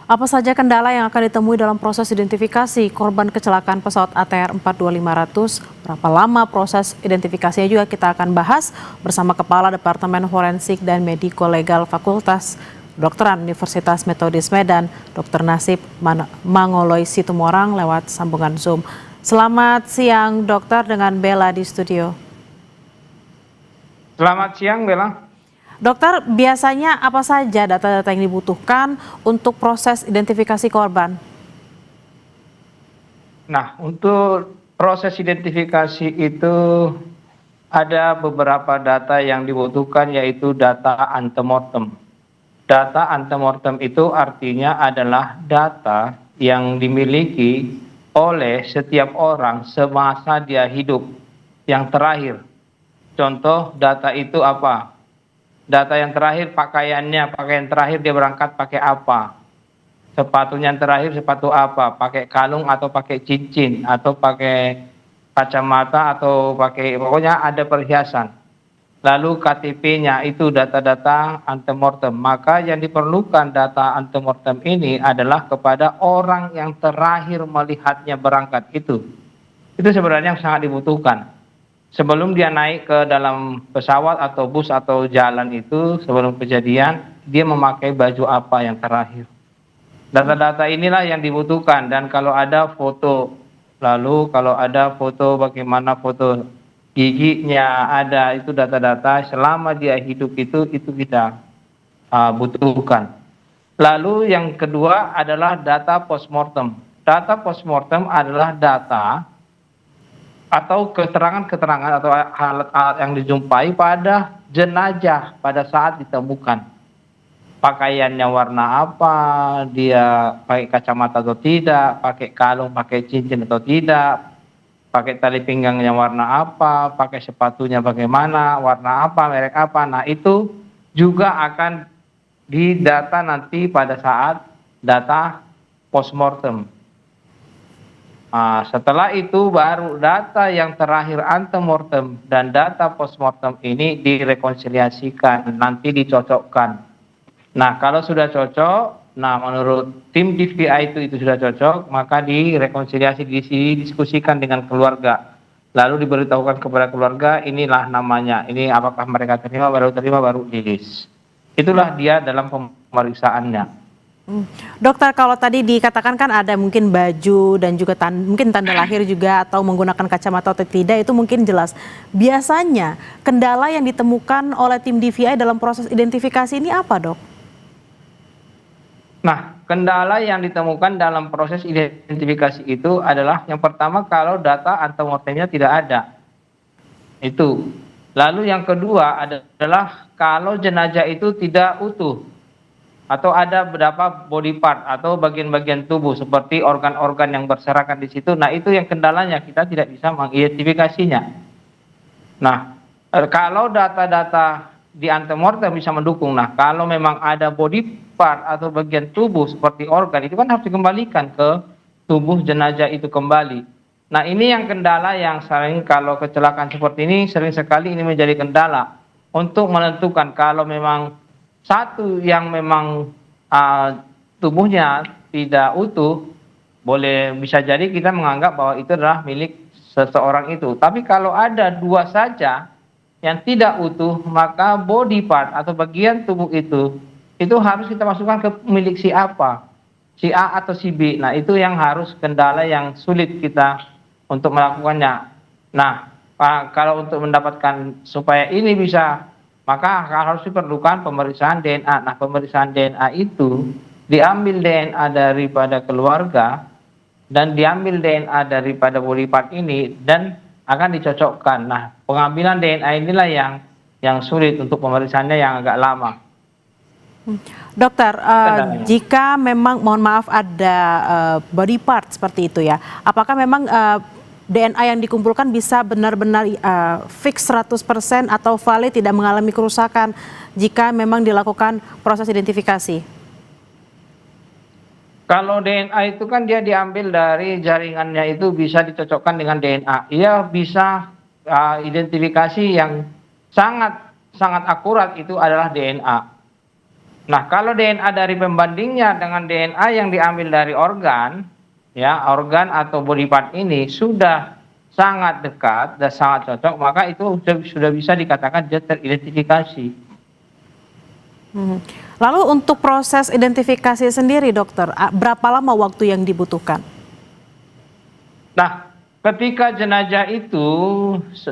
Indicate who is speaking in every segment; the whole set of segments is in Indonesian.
Speaker 1: Apa saja kendala yang akan ditemui dalam proses identifikasi korban kecelakaan pesawat ATR 42500? Berapa lama proses identifikasinya juga kita akan bahas bersama Kepala Departemen Forensik dan Mediko Legal Fakultas Kedokteran Universitas Metodis Medan, Dr. Nasib Mangoloi Situmorang lewat sambungan Zoom. Selamat siang dokter, dengan Bella di studio.
Speaker 2: Selamat siang, Bella.
Speaker 1: Dokter, biasanya apa saja data-data yang dibutuhkan untuk proses identifikasi korban?
Speaker 2: Nah, untuk proses identifikasi itu ada beberapa data yang dibutuhkan, yaitu data antemortem. Data antemortem itu artinya adalah data yang dimiliki oleh setiap orang semasa dia hidup yang terakhir. Contoh data itu apa? Data yang terakhir pakaiannya, pakaian terakhir dia berangkat pakai apa? Sepatunya yang terakhir sepatu apa? Pakai kalung atau pakai cincin atau pakai kacamata atau pakai, pokoknya ada perhiasan. Lalu KTP-nya itu data-data antemortem. Maka yang diperlukan data antemortem ini adalah kepada orang yang terakhir melihatnya berangkat itu. Itu sebenarnya sangat dibutuhkan. Sebelum dia naik ke dalam pesawat atau bus atau jalan itu, sebelum kejadian, dia memakai baju apa yang terakhir. Data-data inilah yang dibutuhkan, dan kalau ada foto, lalu kalau ada foto bagaimana foto giginya ada, itu data-data selama dia hidup itu kita butuhkan. Lalu yang kedua adalah data postmortem. Data postmortem adalah data atau keterangan-keterangan atau alat-alat yang dijumpai pada jenazah pada saat ditemukan. Pakaiannya warna apa, dia pakai kacamata atau tidak, pakai kalung, pakai cincin atau tidak, pakai tali pinggangnya warna apa, pakai sepatunya bagaimana, warna apa, merek apa. Nah, itu juga akan didata nanti pada saat data postmortem. Setelah itu baru data yang terakhir antemortem dan data postmortem ini direkonsiliasikan, nanti dicocokkan. Nah, kalau sudah cocok, nah menurut tim DVI itu sudah cocok, maka direkonsiliasi, didiskusikan dengan keluarga. Lalu diberitahukan kepada keluarga, inilah namanya, ini apakah mereka terima, baru rilis. Itulah dia dalam pemeriksaannya.
Speaker 1: Dokter, kalau tadi dikatakan kan ada mungkin baju dan juga mungkin tanda lahir juga, atau menggunakan kacamata atau tidak, itu mungkin jelas. Biasanya kendala yang ditemukan oleh tim DVI dalam proses identifikasi ini apa, dok?
Speaker 2: Nah, kendala yang ditemukan dalam proses identifikasi itu adalah yang pertama, kalau data antemortemnya tidak ada. Itu. Lalu yang kedua adalah kalau jenazah itu tidak utuh, atau ada beberapa body part atau bagian-bagian tubuh seperti organ-organ yang berserakan di situ. Nah, itu yang kendalanya, kita tidak bisa mengidentifikasinya. Nah, kalau data-data di antemortem bisa mendukung. Nah, kalau memang ada body part atau bagian tubuh seperti organ, itu kan harus dikembalikan ke tubuh jenazah itu kembali. Nah, ini yang kendala yang sering, kalau kecelakaan seperti ini sering sekali ini menjadi kendala untuk menentukan kalau memang satu yang memang tubuhnya tidak utuh, bisa jadi kita menganggap bahwa itu adalah milik seseorang itu. Tapi kalau ada dua saja yang tidak utuh, maka body part atau bagian tubuh itu harus kita masukkan ke milik si apa, si A atau si B. Nah, itu yang harus kendala yang sulit kita untuk melakukannya. Nah, kalau untuk mendapatkan supaya ini bisa, maka harus diperlukan pemeriksaan DNA. Nah, pemeriksaan DNA itu diambil DNA daripada keluarga dan diambil DNA daripada body part ini dan akan dicocokkan. Nah, pengambilan DNA inilah yang sulit, untuk pemeriksaannya yang agak lama.
Speaker 1: Dokter, jika memang, mohon maaf, ada body part seperti itu ya, apakah memang DNA yang dikumpulkan bisa benar-benar fix 100% atau valid, tidak mengalami kerusakan jika memang dilakukan proses identifikasi?
Speaker 2: Kalau DNA itu kan dia diambil dari jaringannya, itu bisa dicocokkan dengan DNA. Ia bisa identifikasi yang sangat akurat, itu adalah DNA. Nah, kalau DNA dari pembandingnya dengan DNA yang diambil dari organ, ya, organ atau body part ini sudah sangat dekat dan sangat cocok, maka itu sudah bisa dikatakan dia teridentifikasi.
Speaker 1: Lalu untuk proses identifikasi sendiri, dokter, berapa lama waktu yang dibutuhkan?
Speaker 2: Nah, ketika jenazah itu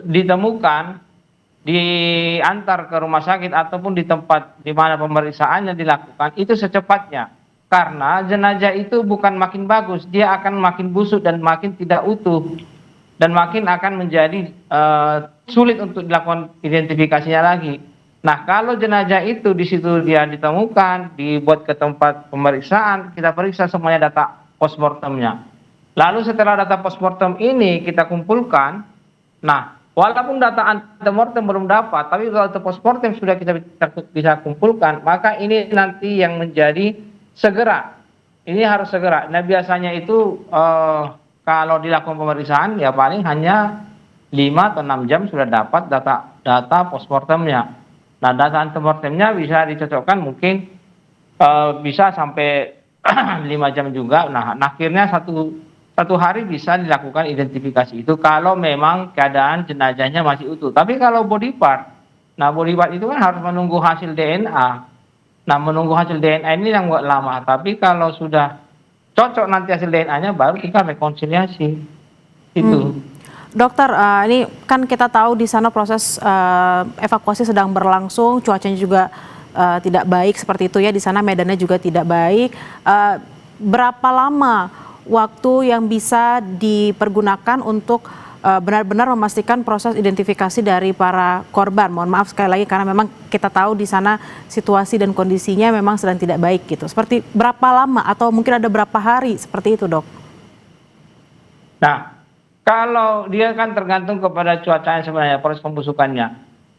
Speaker 2: ditemukan, diantar ke rumah sakit ataupun di tempat di mana pemeriksaannya dilakukan, itu secepatnya. Karena jenazah itu bukan makin bagus, dia akan makin busuk dan makin tidak utuh. Dan makin akan menjadi sulit untuk dilakukan identifikasinya lagi. Nah, kalau jenazah itu di situ dia ditemukan, dibuat ke tempat pemeriksaan, kita periksa semuanya data postmortemnya. Lalu setelah data postmortem ini kita kumpulkan, nah, walaupun data antemortem belum dapat, tapi kalau data postmortem sudah kita bisa kumpulkan, maka ini nanti yang menjadi segera. Ini harus segera. Nah, biasanya itu kalau dilakukan pemeriksaan ya paling hanya 5 atau 6 jam sudah dapat data postmortemnya. Nah, data antemortemnya bisa dicocokkan mungkin bisa sampai 5 jam juga. Nah, akhirnya satu hari bisa dilakukan identifikasi itu kalau memang keadaan jenazahnya masih utuh. Tapi kalau body part, nah body part itu kan harus menunggu hasil DNA. Nah, menunggu hasil DNA ini yang buat lama. Tapi kalau sudah cocok nanti hasil DNA-nya baru kita rekonsiliasi. Itu.
Speaker 1: Dokter, ini kan kita tahu di sana proses evakuasi sedang berlangsung, cuacanya juga tidak baik seperti itu ya, di sana medannya juga tidak baik. Berapa lama waktu yang bisa dipergunakan untuk benar-benar memastikan proses identifikasi dari para korban? Mohon maaf sekali lagi karena memang kita tahu di sana situasi dan kondisinya memang sedang tidak baik gitu. Seperti berapa lama atau mungkin ada berapa hari seperti itu, Dok?
Speaker 2: Nah, kalau dia kan tergantung kepada cuacanya sebenarnya, proses pembusukannya.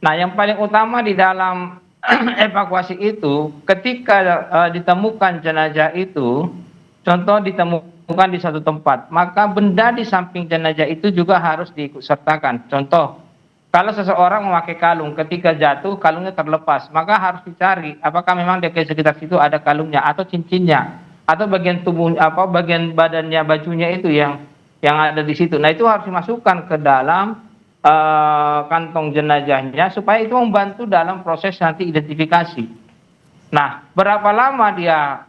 Speaker 2: Nah, yang paling utama di dalam evakuasi itu ketika ditemukan jenazah itu, contoh ditemukan di satu tempat, maka benda di samping jenazah itu juga harus diikutsertakan. Contoh, kalau seseorang memakai kalung, ketika jatuh kalungnya terlepas, maka harus dicari apakah memang di sekitar situ ada kalungnya atau cincinnya atau bagian tubuh bagian badannya, bajunya itu yang ada di situ. Nah, itu harus dimasukkan ke dalam kantong jenazahnya supaya itu membantu dalam proses nanti identifikasi. Nah, berapa lama dia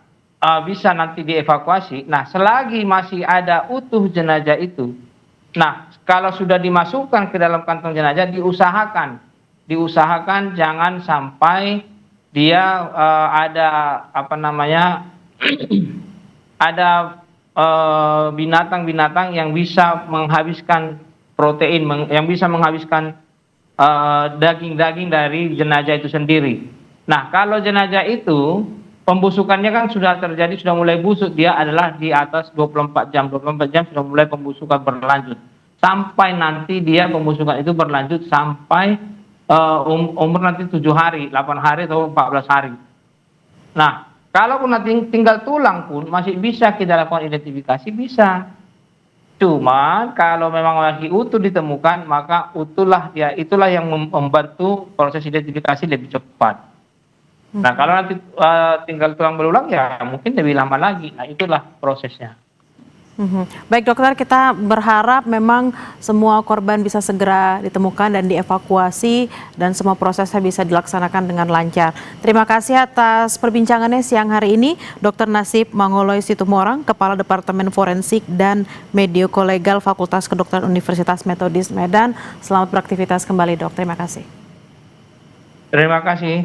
Speaker 2: bisa nanti dievakuasi? Nah, selagi masih ada utuh jenazah itu, nah kalau sudah dimasukkan ke dalam kantong jenazah diusahakan jangan sampai dia ada ada binatang-binatang yang bisa menghabiskan protein, yang bisa menghabiskan daging-daging dari jenazah itu sendiri. Nah, kalau jenazah itu pembusukannya kan sudah terjadi, sudah mulai busuk, dia adalah di atas 24 jam. 24 jam sudah mulai pembusukan berlanjut. Sampai nanti dia pembusukan itu berlanjut sampai umur nanti 7 hari, 8 hari atau 14 hari. Nah, kalaupun nanti tinggal tulang pun masih bisa kita lakukan identifikasi, bisa. Cuma kalau memang lagi utuh ditemukan, maka itulah yang membantu proses identifikasi lebih cepat. Nah, kalau nanti tinggal tulang belulang ya mungkin lebih lama lagi. Nah, itulah prosesnya.
Speaker 1: Baik dokter, kita berharap memang semua korban bisa segera ditemukan dan dievakuasi dan semua prosesnya bisa dilaksanakan dengan lancar. Terima kasih atas perbincangannya siang hari ini, Dr. Nasib Mangoloy Situmorang, Kepala Departemen Forensik dan Mediko-Legal Fakultas Kedokteran Universitas Metodis Medan. Selamat beraktivitas kembali, Dok. Terima kasih.
Speaker 2: Terima kasih.